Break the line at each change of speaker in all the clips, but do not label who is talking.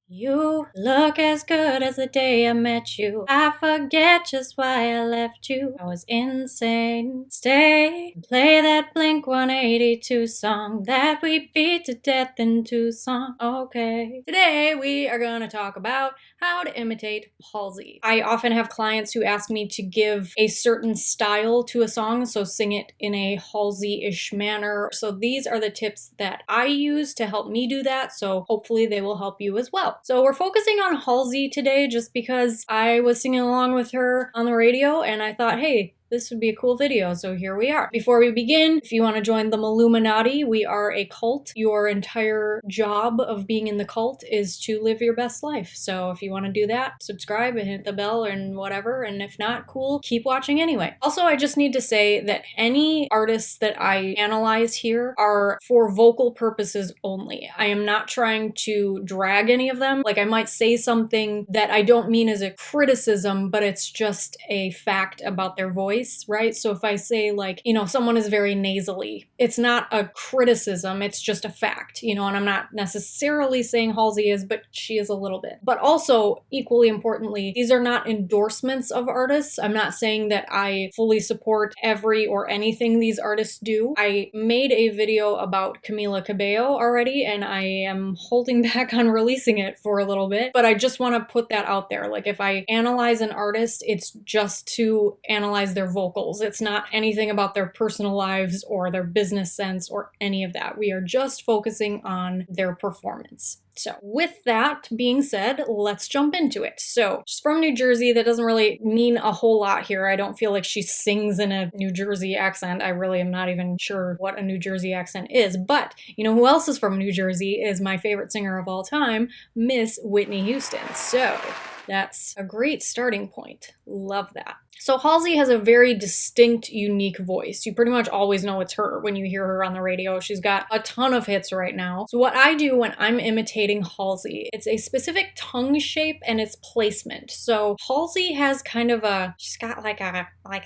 You look as good as the day I met you. I forget just why I left you. I was insane. Stay and play that Blink 182 song that we beat to death in Tucson. Okay. Today we are gonna talk about how to imitate Halsey. I often have clients who ask me to give a certain style to a song, so sing it in a Halsey-ish manner. So these are the tips that I use to help me do that, so hopefully they will help you as well. So we're focusing on Halsey today just because I was singing along with her on the radio and I thought, hey, this would be a cool video, so here we are. Before we begin, if you want to join the Illuminati, we are a cult. Your entire job of being in the cult is to live your best life. So if you want to do that, subscribe and hit the bell and whatever, and if not, cool, keep watching anyway. Also, I just need to say that any artists that I analyze here are for vocal purposes only. I am not trying to drag any of them. Like, I might say something that I don't mean as a criticism, but it's just a fact about their voice. Right? So if I say, like, someone is very nasally, it's not a criticism, it's just a fact, and I'm not necessarily saying Halsey is, but she is a little bit. But also, equally importantly, these are not endorsements of artists. I'm not saying that I fully support every or anything these artists do. I made a video about Camila Cabello already, and I am holding back on releasing it for a little bit, but I just want to put that out there. Like, if I analyze an artist, it's just to analyze their vocals. It's not anything about their personal lives or their business sense or any of that. We are just focusing on their performance. So with that being said, let's jump into it. So she's from New Jersey. That doesn't really mean a whole lot here. I don't feel like she sings in a New Jersey accent. I really am not even sure what a New Jersey accent is. But you know who else is from New Jersey is my favorite singer of all time, Miss Whitney Houston. So that's a great starting point. Love that. So Halsey has a very distinct, unique voice. You pretty much always know it's her when you hear her on the radio. She's got a ton of hits right now. So what I do when I'm imitating Halsey, it's a specific tongue shape and its placement. So Halsey has kind of she's got like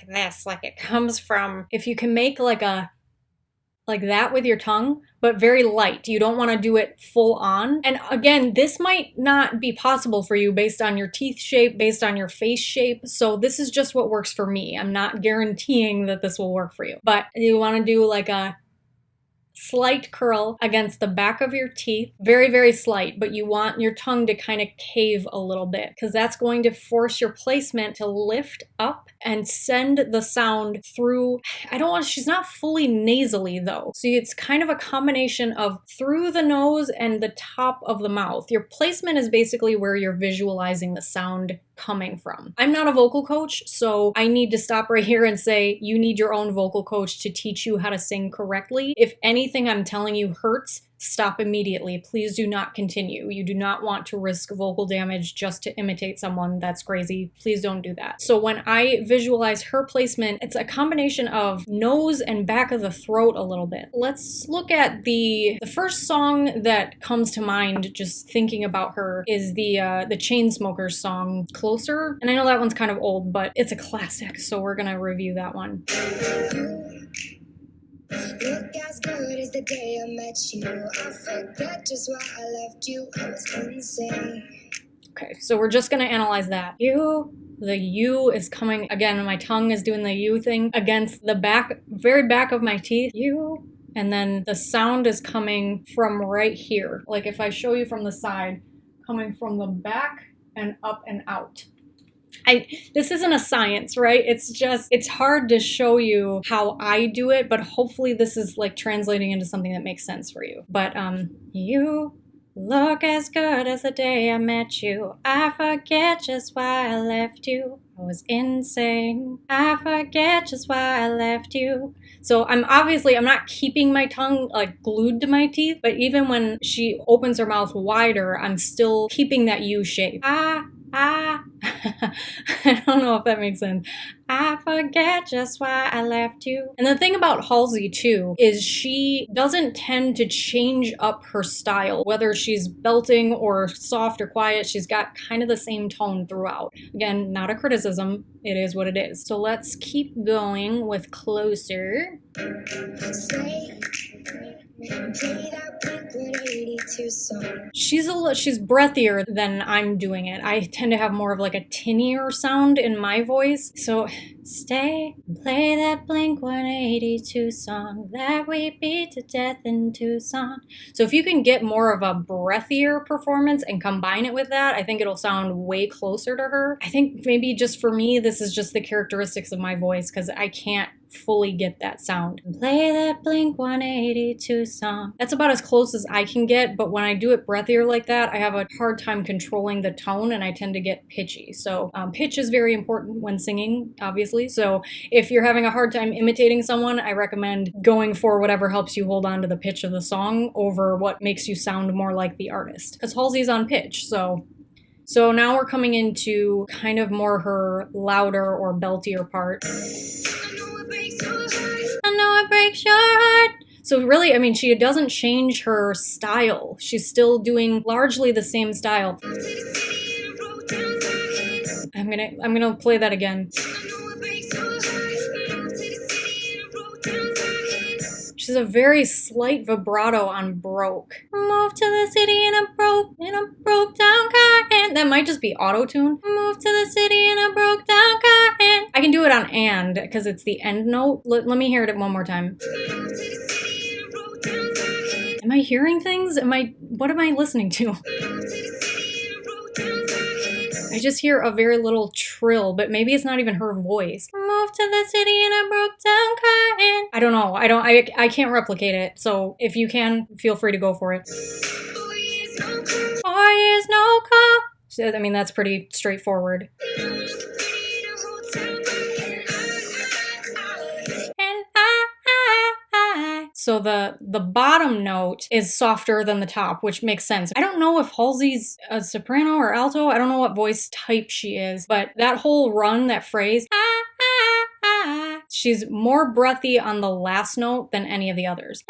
this, like it comes from, if you can make like that with your tongue, but very light. You don't want to do it full on. And again, this might not be possible for you based on your teeth shape, based on your face shape. So this is just what works for me. I'm not guaranteeing that this will work for you. But you want to do like a slight curl against the back of your teeth, very, very slight, but you want your tongue to kind of cave a little bit because that's going to force your placement to lift up and send the sound through. She's not fully nasally though. So it's kind of a combination of through the nose and the top of the mouth. Your placement is basically where you're visualizing the sound coming from. I'm not a vocal coach, so I need to stop right here and say you need your own vocal coach to teach you how to sing correctly. If anything I'm telling you hurts, stop immediately. Please do not continue. You do not want to risk vocal damage just to imitate someone. That's crazy. Please don't do that. So when I visualize her placement, it's a combination of nose and back of the throat a little bit. Let's look at the first song that comes to mind just thinking about her is the Chainsmokers song, Closer. And I know that one's kind of old, but it's a classic, so we're gonna review that one. Look as good as the day I met you. I forget just why I left you. I was insane. Okay, so we're just gonna analyze that. The U is coming, again, my tongue is doing the U thing against the very back of my teeth. And then the sound is coming from right here. Like if I show you from the side, coming from the back and up and out. This isn't a science, right? It's hard to show you how I do it, but hopefully this is like translating into something that makes sense for you. But you look as good as the day I met you. I forget just why I left you. I was insane. I forget just why I left you. So I'm not keeping my tongue like glued to my teeth, but even when she opens her mouth wider, I'm still keeping that U shape. I don't know if that makes sense. I forget just why I left you. And the thing about Halsey too is she doesn't tend to change up her style. Whether she's belting or soft or quiet, she's got kind of the same tone throughout. Again, not a criticism. It is what it is. So let's keep going with Closer. Stay She's breathier than I'm doing it. I tend to have more of like a tinnier sound in my voice. So stay and play that Blink-182 song that we beat to death in Tucson. So if you can get more of a breathier performance and combine it with that, I think it'll sound way closer to her. I think maybe just for me, this is just the characteristics of my voice because I can't fully get that sound. Play that Blink-182 song. That's about as close as I can get, but when I do it breathier like that, I have a hard time controlling the tone and I tend to get pitchy. So pitch is very important when singing, obviously. So if you're having a hard time imitating someone, I recommend going for whatever helps you hold on to the pitch of the song over what makes you sound more like the artist. Because Halsey's on pitch, so now we're coming into kind of more her louder or beltier part. I know it breaks your heart. So really, I mean, she doesn't change her style. She's still doing largely the same style. I'm gonna play that again. She's a very slight vibrato on broke. Moved to the city in a broke down car, and that might just be auto-tune. Moved to the city in a broke down car, and I can do it on and because it's the end note. Let me hear it one more time. Am I hearing things? What am I listening to? I just hear a very little trill, but maybe it's not even her voice. Moved to the city in a broke down car, and I don't know. I can't replicate it. So if you can, feel free to go for it. 4 years no call. So, I mean, that's pretty straightforward. So the bottom note is softer than the top, which makes sense. I don't know if Halsey's a soprano or alto. I don't know what voice type she is, but that whole run, that phrase, she's more breathy on the last note than any of the others.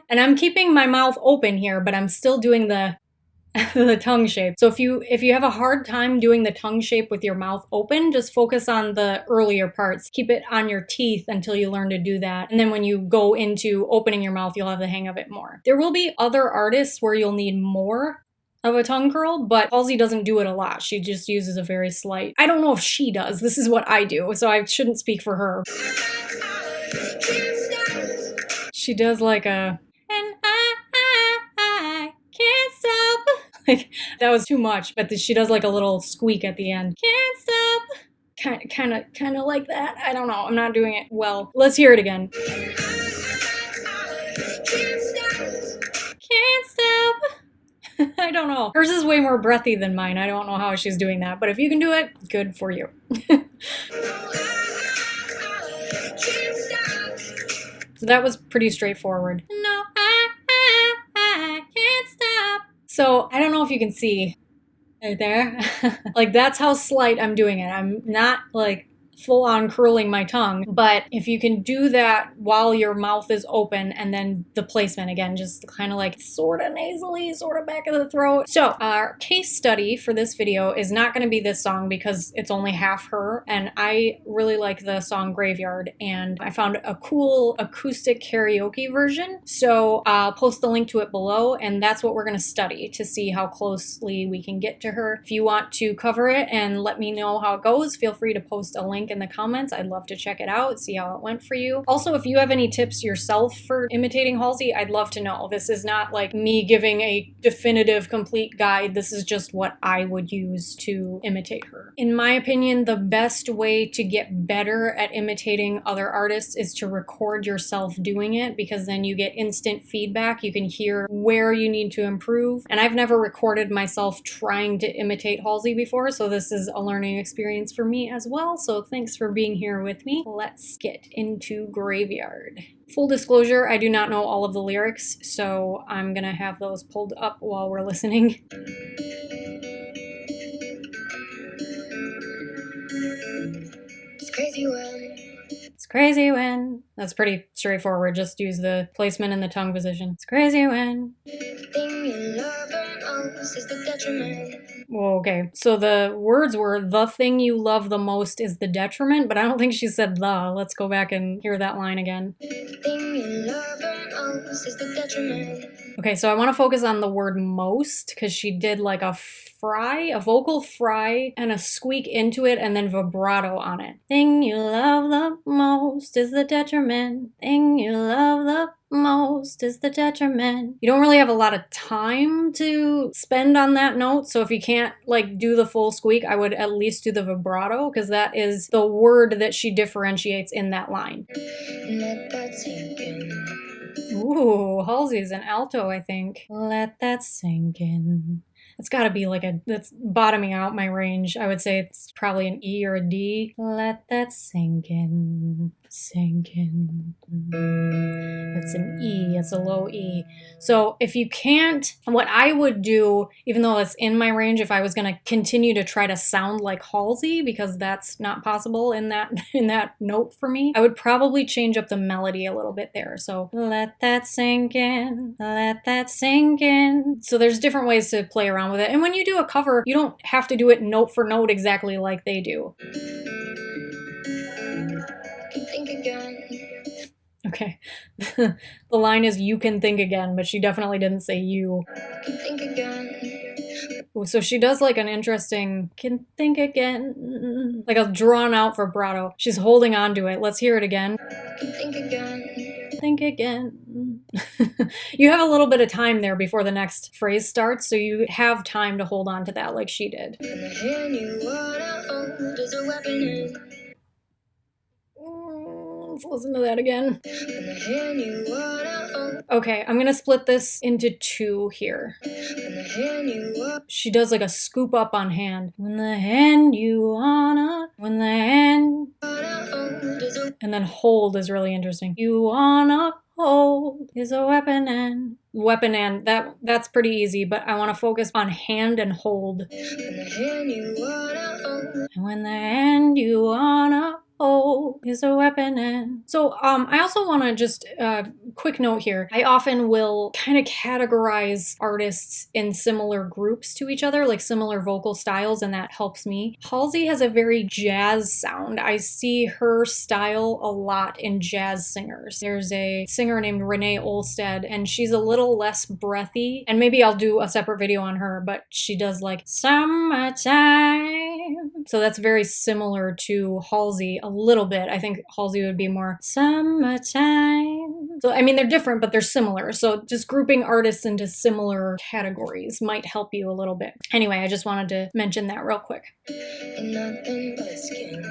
And I'm keeping my mouth open here, but I'm still doing the the tongue shape. So if you have a hard time doing the tongue shape with your mouth open, just focus on the earlier parts. Keep it on your teeth until you learn to do that. And then when you go into opening your mouth, you'll have the hang of it more. There will be other artists where you'll need more of a tongue curl, but Halsey doesn't do it a lot. She just uses a very slight. I don't know if she does. This is what I do, so I shouldn't speak for her. She does like a like that was too much, but she does like a little squeak at the end. Can't stop. Kind of like that. I don't know. I'm not doing it well. Let's hear it again. Can't stop. I don't know. Hers is way more breathy than mine. I don't know how she's doing that, but if you can do it, good for you. So that was pretty straightforward. No, I can't stop. So I don't know if you can see right there. Like that's how slight I'm doing it. I'm not like full on curling my tongue, but if you can do that while your mouth is open and then the placement again, just kind of like sort of nasally, sort of back of the throat. So our case study for this video is not going to be this song because it's only half her, and I really like the song Graveyard, and I found a cool acoustic karaoke version. So I'll post the link to it below, and that's what we're going to study to see how closely we can get to her. If you want to cover it and let me know how it goes, feel free to post a link in the comments. I'd love to check it out, see how it went for you. Also, if you have any tips yourself for imitating Halsey, I'd love to know. This is not like me giving a definitive, complete guide. This is just what I would use to imitate her. In my opinion, the best way to get better at imitating other artists is to record yourself doing it, because then you get instant feedback. You can hear where you need to improve. And I've never recorded myself trying to imitate Halsey before, so this is a learning experience for me as well. So thanks for being here with me. Let's get into Graveyard. Full disclosure, I do not know all of the lyrics, so I'm gonna have those pulled up while we're listening. It's crazy when. That's pretty straightforward. Just use the placement and the tongue position. It's crazy when. The thing you love the most is the detriment. Well, okay. So the words were, the thing you love the most is the detriment, but I don't think she said the. Let's go back and hear that line again. The thing you love the most is the detriment. Okay, so I want to focus on the word most because she did like a vocal fry and a squeak into it and then vibrato on it. Thing you love the most is the detriment. Thing you love the most is the detriment. You don't really have a lot of time to spend on that note, so if you can't like do the full squeak, I would at least do the vibrato because that is the word that she differentiates in that line. Let that sink in. Ooh, Halsey's an alto, I think. Let that sink in. It's gotta be like that's bottoming out my range. I would say it's probably an E or a D. Let that sink in. Sink in. It's an E, it's a low E. So if you can't, what I would do, even though it's in my range, if I was gonna continue to try to sound like Halsey, because that's not possible in that note for me, I would probably change up the melody a little bit there. So let that sink in, let that sink in. So there's different ways to play around with it. And when you do a cover, you don't have to do it note for note exactly like they do. Think again. Okay. The line is you can think again, but she definitely didn't say you. Think again. Ooh, so she does like an interesting can think again, like a drawn out vibrato. She's holding on to it. Let's hear it again. Think again. Think again. You have a little bit of time there before the next phrase starts, so you have time to hold on to that like she did. And the hand you wanna hold is a weapon. Let's listen to that again. Okay, I'm gonna split this into two here. She does like a scoop up on hand. When the hand you wanna, when the hand, and then hold is really interesting. You wanna hold is a weapon and that's pretty easy, but I want to focus on hand and hold. When the hand you wanna hold, and when the hand you wanna hold is a weapon and so I also want to just quick note here. I often will kind of categorize artists in similar groups to each other, like similar vocal styles, and that helps me. Halsey has a very jazz sound. I see her style a lot in jazz singers. There's a singer named Renee Olstead, and she's a little less breathy, and maybe I'll do a separate video on her, but she does like summertime. So that's very similar to Halsey a little bit. I think Halsey would be more summertime. So, I mean, they're different, but they're similar. So just grouping artists into similar categories might help you a little bit. Anyway, I just wanted to mention that real quick. Nothing but skin.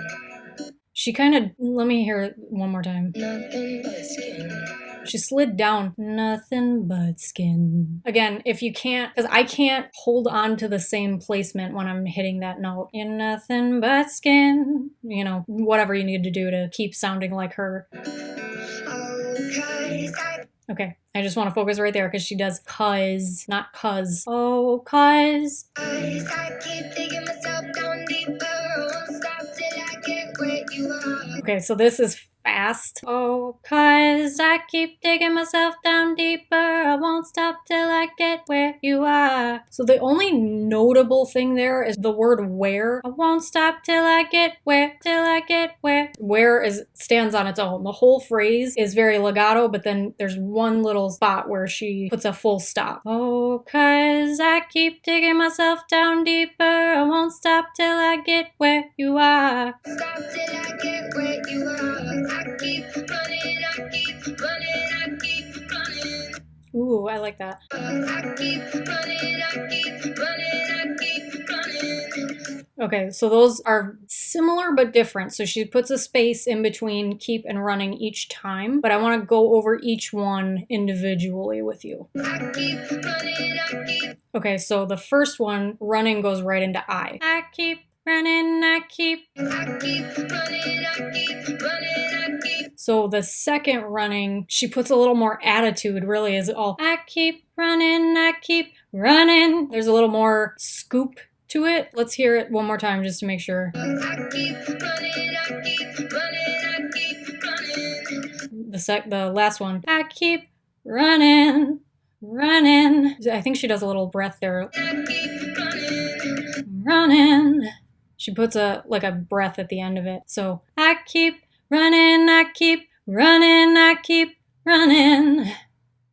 She kind of, let me hear it one more time. Nothing but skin. She slid down. Nothing but skin. Again, if you can't, because I can't hold on to the same placement when I'm hitting that note. You're nothing but skin. You know, whatever you need to do to keep sounding like her. Okay, I just want to focus right there because she does cuz, not cuz. Oh, cuz. I keep digging myself down deeper. Won't stop till I get where you are. Okay, so this is fast. Oh, cuz I keep digging myself down deeper. I won't stop till I get where you are. So the only notable thing there is the word where. I won't stop till I get where, till I get where. Where stands on its own. The whole phrase is very legato, but then there's one little spot where she puts a full stop. Oh, cuz I keep digging myself down deeper. I won't stop till I get where you are. Stop till I get where you are. I keep running, I keep running, I keep running. Ooh, I like that. I keep running, I keep running, I keep running. Okay, so those are similar but different. So she puts a space in between keep and running each time, but I want to go over each one individually with you. I keep running, I keep. Okay, so the first one, running, goes right into I. I keep running, I keep running, I keep running, I keep. So the second running, she puts a little more attitude, really, is all I keep running, I keep running. There's a little more scoop to it. Let's hear it one more time just to make sure. I keep running, I keep running, I keep running. The last one. I keep running, running. I think she does a little breath there. I keep running, running. She puts a breath at the end of it. So I keep running, I keep running, I keep running.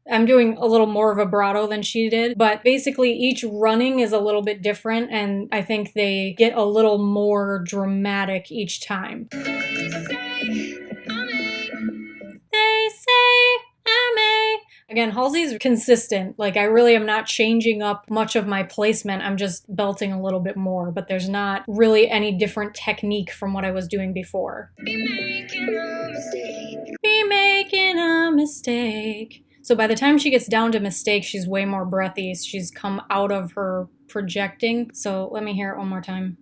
I'm doing a little more vibrato than she did, but basically each running is a little bit different, and I think they get a little more dramatic each time. They say I'm a... Again, Halsey's consistent. Like, I really am not changing up much of my placement. I'm just belting a little bit more, but there's not really any different technique from what I was doing before. Be making a mistake. Be making a mistake. So by the time she gets down to mistake, she's way more breathy. She's come out of her projecting. So let me hear it one more time.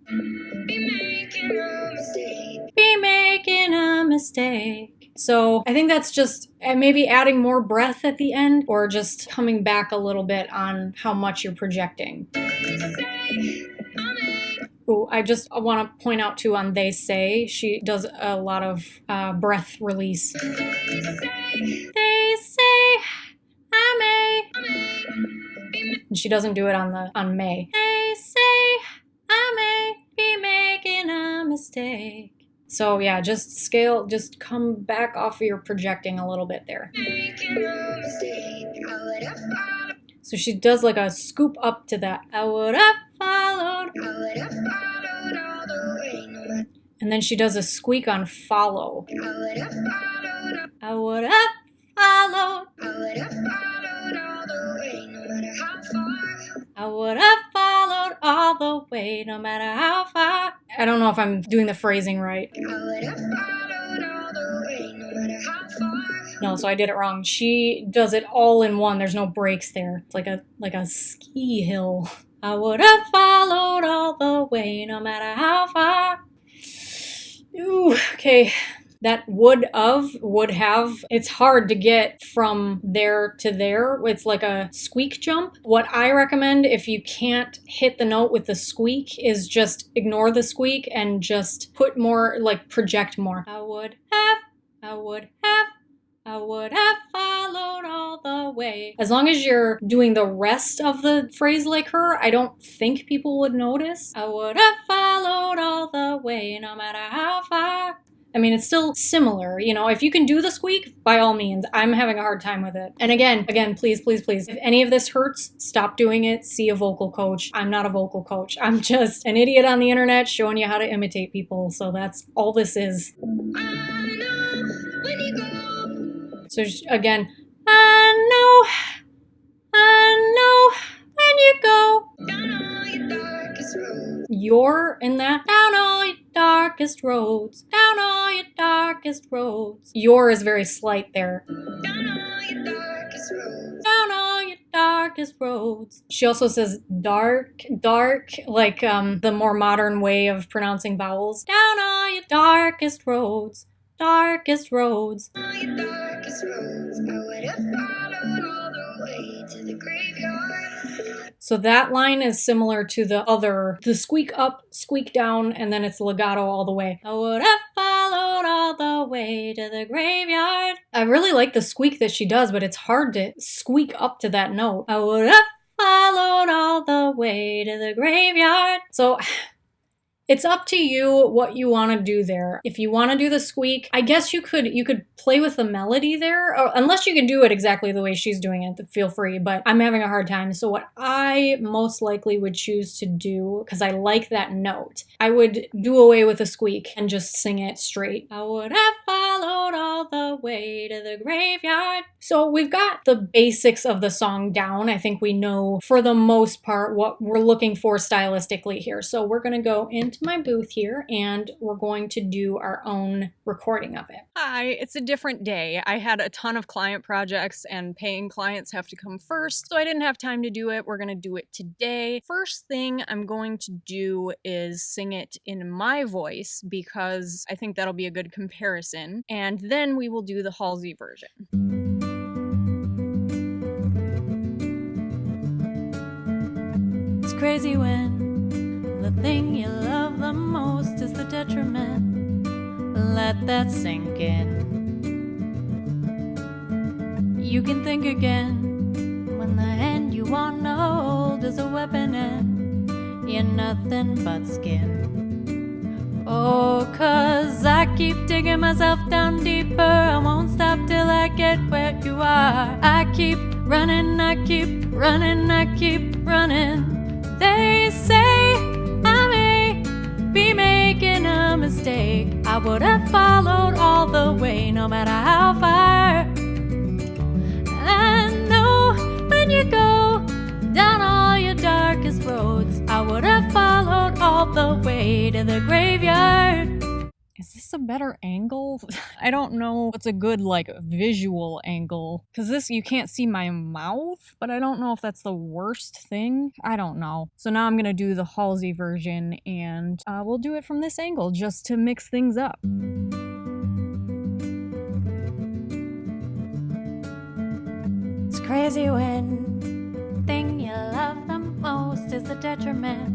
Be making a mistake. Be making a mistake. So I think that's just maybe adding more breath at the end, or just coming back a little bit on how much you're projecting. Ooh, I just want to point out too on They Say, she does a lot of breath release. They say I'm a... And she doesn't do it on May. They say I may be making a mistake. So yeah, just scale, just come back off of your projecting a little bit there. So she does like a scoop up to that. I would have followed. And then she does a squeak on follow. I would have followed. I would have followed all the way, no matter how far. I don't know if I'm doing the phrasing right. I would have followed all the way, no matter how far. No, so I did it wrong. She does it all in one. There's no breaks there. It's like a ski hill. I would have followed all the way, no matter how far. Ooh, okay. That would have, it's hard to get from there to there. It's like a squeak jump. What I recommend, if you can't hit the note with the squeak, is just ignore the squeak and just put more, like project more. I would have followed all the way. As long as you're doing the rest of the phrase like her, I don't think people would notice. I would have followed all the way, no matter how far. I mean, it's still similar, you know, if you can do the squeak, by all means. I'm having a hard time with it. And again, please, if any of this hurts, stop doing it. See a vocal coach. I'm not a vocal coach. I'm just an idiot on the internet showing you how to imitate people. So that's all this is. So again, I know when you go down all your darkest roads. You're in that down all your darkest roads, down all your darkest roads. Your is very slight there. Down all your darkest roads, down all your darkest roads. She also says dark, like the more modern way of pronouncing vowels. Down all your darkest roads. Darkest roads. All your darkest roads. I would have followed all the way to the graveyard. So that line is similar to the squeak up, squeak down, and then it's legato all the way. I would have followed all the way to the graveyard. I really like the squeak that she does, but it's hard to squeak up to that note. I would have followed all the way to the graveyard. So it's up to you what you want to do there. If you want to do the squeak, I guess you could play with the melody there, or unless you can do it exactly the way she's doing it, feel free, but I'm having a hard time. So what I most likely would choose to do, because I like that note, I would do away with the squeak and just sing it straight. I would have followed all the way to the graveyard. So we've got the basics of the song down. I think we know for the most part what we're looking for stylistically here. So we're going to go into my booth here and we're going to do our own recording of it.
Hi, it's a different day. I had a ton of client projects and paying clients have to come first, so I didn't have time to do it. We're going to do it today. First thing I'm going to do is sing it in my voice because I think that'll be a good comparison, and then we will do the Halsey version.
It's crazy when the thing you love the most is the detriment. Let that sink in. You can think again when the hand you want to hold is a weapon and you're nothing but skin. Oh, 'cause I keep digging myself down deeper. I won't stop till I get where you are. I keep running, I keep running, I keep running. They say I may be making a mistake. I would have followed all the way, no matter how far. I know when you go down all your darkest roads, I would have followed all the way to the graveyard.
Is this a better angle? I don't know what's a good, visual angle. Because this, you can't see my mouth, but I don't know if that's the worst thing. I don't know. So now I'm going to do the Halsey version, and we'll do it from this angle, just to mix things up.
It's crazy when the thing you love the most is the detriment.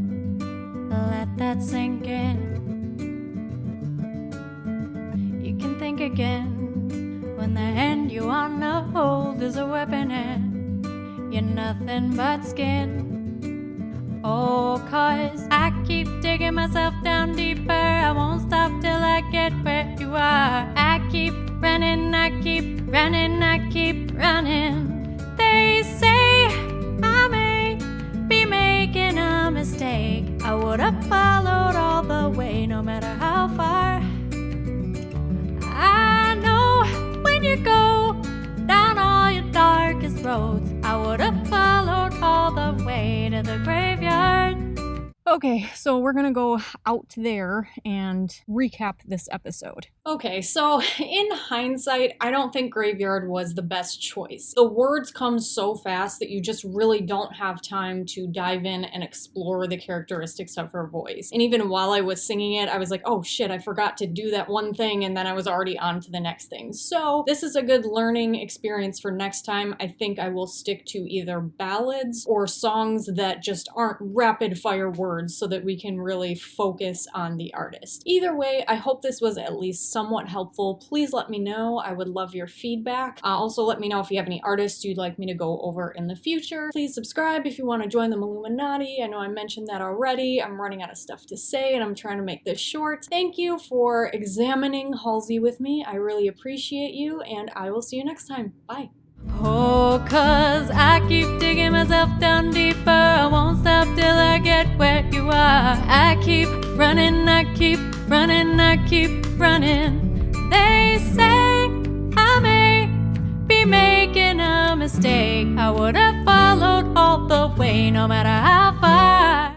Let that sink in. You can think again when the hand you wanna hold is a weapon and you're nothing but skin. Oh, 'cause I keep digging myself down deeper. I won't stop till I get where you are. I keep running, I keep running, I keep running. They say I may be making a mistake. I would have followed all the way, no matter how far. I know when you go down all your darkest roads, I would have followed all the way to the graveyard.
Okay, so we're gonna go out there and recap this episode. Okay, so in hindsight, I don't think Graveyard was the best choice. The words come so fast that you just really don't have time to dive in and explore the characteristics of her voice. And even while I was singing it, I was like, oh shit, I forgot to do that one thing, and then I was already on to the next thing. So this is a good learning experience for next time. I think I will stick to either ballads or songs that just aren't rapid fire words so that we can really focus on the artist. Either way, I hope this was at least somewhat helpful. Please let me know. I would love your feedback. Also, let me know if you have any artists you'd like me to go over in the future. Please subscribe if you want to join the Illuminati. I know I mentioned that already. I'm running out of stuff to say and I'm trying to make this short. Thank you for examining Halsey with me. I really appreciate you, and I will see you next time. Bye.
Oh, 'cause I keep digging myself down deeper. I won't stop till I get where you are. I keep running, I keep running, I keep running. They say I may be making a mistake. I would have followed all the way, no matter how far.